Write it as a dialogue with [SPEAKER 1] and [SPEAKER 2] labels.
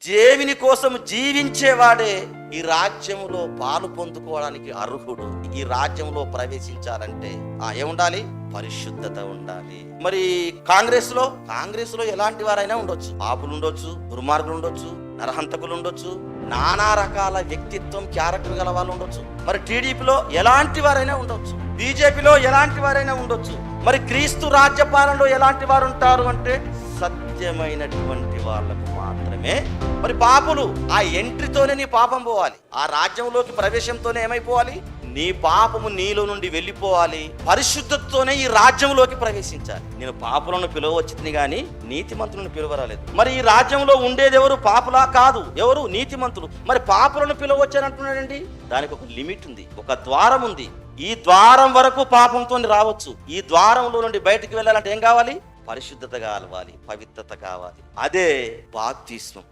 [SPEAKER 1] దేవుని కోసం జీవించేవాడే ఈ రాజ్యములో పాలు పొందుకోవడానికి అర్హుడు. ఈ రాజ్యంలో ప్రవేశించాలంటే ఏముండాలి? పరిశుద్ధత ఉండాలి. మరి కాంగ్రెస్ లో ఎలాంటి వారైనా ఉండొచ్చు. పాపులు ఉండొచ్చు, దుర్మార్గులు ఉండొచ్చు, నరహంతకులు ఉండొచ్చు, నానా రకాల వ్యక్తిత్వం క్యారెక్టర్ గల వాళ్ళు ఉండొచ్చు. మరి టీడీపీలో ఎలాంటి వారైనా ఉండొచ్చు, బీజేపీలో ఎలాంటి వారైనా ఉండొచ్చు. మరి క్రీస్తు రాజ్యపాలనలో ఎలాంటి వారు ఉంటారు అంటే సత్యమైనటువంటి వాళ్ళకు మాత్రమే. మరి పాపులు ఆ ఎంట్రీతోనే నీ పాపం పోవాలి. ఆ రాజ్యంలోకి ప్రవేశంతోనే ఏమైపోవాలి? నీ పాపము నీలో నుండి వెళ్ళిపోవాలి. పరిశుద్ధతతోనే ఈ రాజ్యంలోకి ప్రవేశించాలి. నేను పాపులను పిలువచ్చింది కానీ నీతిమంతులను పిలువరాలేదు. మరి ఈ రాజ్యంలో ఉండేది ఎవరు? పాపులా? కాదు. ఎవరు? నీతిమంతులు. మరి పాపులను పిలువచ్చానంటున్నాడండి. దానికి ఒక లిమిట్ ఉంది, ఒక ద్వారం ఉంది. ఈ ద్వారం వరకు పాపంతో రావచ్చు. ఈ ద్వారంలో నుండి బయటికి వెళ్ళాలంటే ఏం కావాలి? పరిశుద్ధత కావాలి, పవిత్రత కావాలి. అదే బాప్తిస్మం.